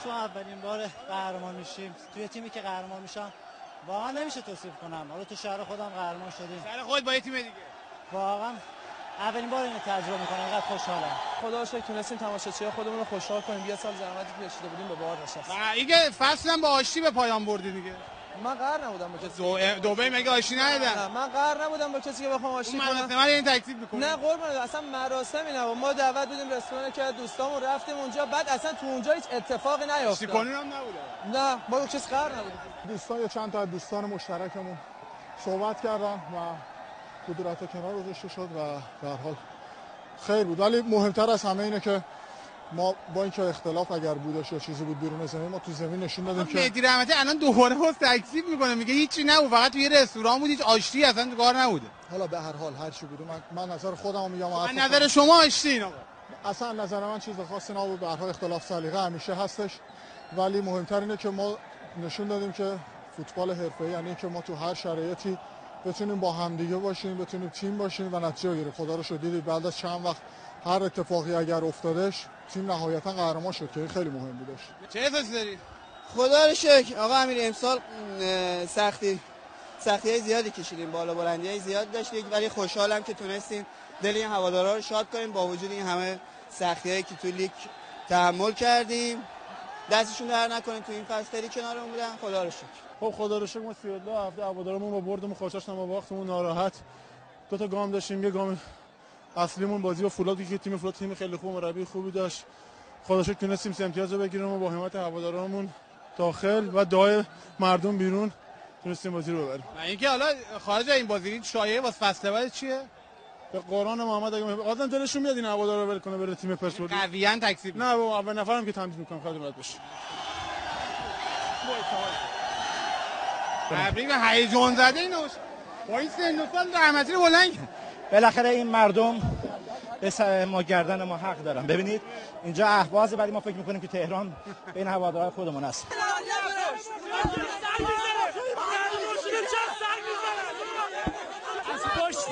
چون اولین بار قهرمان میشیم توی تیمی که قهرمان میشم واقعا نمیشه توصیف کنم. حالا تو شهر خودم قهرمان شدیم. شهر خود با یه تیم دیگه. واقعا اولین بار اینو تجربه میکنم. اینقدر خوشحالم. خدا رو شکر تونستیم تماشاچیای خودمون رو خوشحال کنیم. یه سال زحمتی کشیده بودیم به بار نشست. و اینکه فصل هم با آشتی به پایان بردی دیگه. من قهر نبودم با کسی. دبی مگه آشتی ندادن؟ من قهر نبودم با کسی که بخوام آشتی کنم. مراسم من این تکذیب میکنه. نه قربان اصلا مراسمی نبود. ما دعوت بودیم رستورانی که دوستامون رفتیم اونجا، بعد اصلا تو اونجا هیچ اتفاقی نیفتاد. آشتی کنون هم نبوده. نه ما کسی قهر نبودیم. دوستان یا چند تا از دوستان مشترکمون صحبت کردن و قدرت کنار گذاشته شد و در حال خیر بود. ولی مهمتر از همه اینه که ما با اینکه اختلاف اگر بودش یا چیزی بود بیرون زمین، ما تو زمین نشون دادیم که مهدی رحمتی الان دوباره باز تکذیب میکنه، میگه هیچی نبود، فقط توی رستوران بود، هیچ آشتی اصلا تو کار نبوده. حالا به هر حال هر چی بود من نظر خودمو میگم. من نظر شما آشتی اینا اصلا نظر من چیز خاصی نبود. به هر حال اختلاف سلیقه همیشه هستش، ولی مهمتر اینه که ما نشون دادیم که فوتبال حرفه‌ای یعنی که ما تو هر شرایطی بتونیم با همدیگه باشیم، بتونیم تیم باشیم و نتیجه بگیریم. خدا رو شکر دیدید بعد از چند وقت هر اتفاقی اگر افتادش تیم نهایتا قهرمان شد که خیلی مهم بودش. چه احساسی داری؟ خدا رو شکر آقا امیر امسال سختی‌های زیادی کشیدیم، بالا بلندی‌های زیاد داشتیم، ولی خوشحالم که تونستیم دل این هوادارا رو شاد کنیم با وجود این همه سختی‌هایی که تو لیگ تحمل کردیم. دستشون در نکنه تو این فصل خیلی کنارمون بودن. خدا رو شکر. خب خدا رو شکر ما 32 هفته هوادارمون با بردمون خوشحال شدن، با باختمون ناراحت. دو تا گام داشتیم، یه گام اصلیمون بازی با فولاد که تیم فولاد تیم خیلی خوب، مربی خوبی داشت. خدا رو شکر تونستیم امتیاز رو بگیریم و با حمایت هوادارمون داخل و دعای مردم بیرون تونستیم بازی رو ببریم. اینکه حالا خارج این بازی شایعه واسه فصل بعد چیه؟ به قرآن محمد اگه آدم دلشون میاد این هوادارا رو ول کنه بره تیم پرسپولیس قویاً تکذیب. نه بابا اول نفرم که تمدید میکنم خیلی راحت باشه. تبریک به هیجان زده اینوش با این سن و سال رحمتی رو بلند. بالاخره این مردم به ما گردن ما حق دارن. ببینید اینجا اهوازه، ولی ما فکر میکنیم که تهران بین هوادارهای خودمون است. از پشت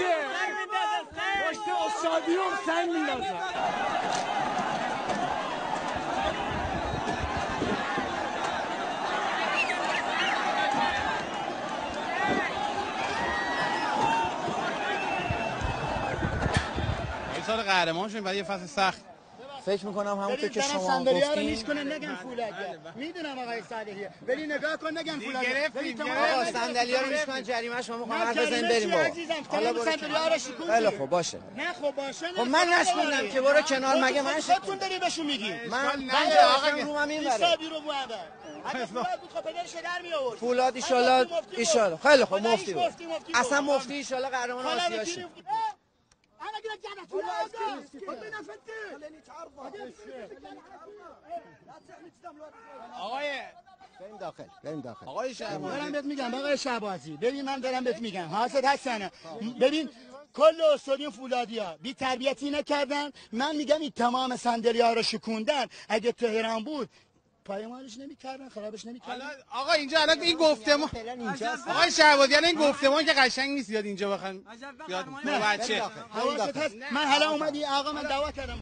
استادیوم سنگ میندازن. سال قهرمان شدیم بعد یه فصل سخت. فکر میکنم همونطور که شما صندلی‌ها رو گفتین میشکنه نگم فولادیه. میدونم آقای صالحی. ولی نگاه کن نگم فولادیه. آقا صندلی‌ها رو میشکنن جریمه شما میخوام حرف بزنیم بریم بابا. حالا صندلی‌ها رو شکوندی. خیلی خوب باشه. نه خب باشه. خب من نشوندم که برو کنار، مگه من خودتون داری بهشون میگی. من آقا رومم این بره. حسابی رو بوده. اگه فولاد بود خب پدرش در می آورد. فولاد ان خیلی خوب مفتی بود. اصلا مفتی ان شاء الله قهرمان آسیا شد. أنا قلت جابت فلوس خلينا نفتش خليني تعرفه آقای بریم داخل آقای شهبازی دارم بهت میگم آقای شهبازی، ببین من دارم بهت میگم حاصل حسنه، ببین کل استادیوم فولادیا بی تربیتی نکردن. من میگم این تمام صندلی‌ها رو شکوندن. اگه تهران بود پایمالش نمی‌کردن، خرابش نمی‌کردن. آقا اینجا الان این گفتمان آقای شهبازی الان این گفتمان که قشنگ نیست، یاد اینجا بخوام یاد بچه من حالا اومدی آقا من دعوا کردم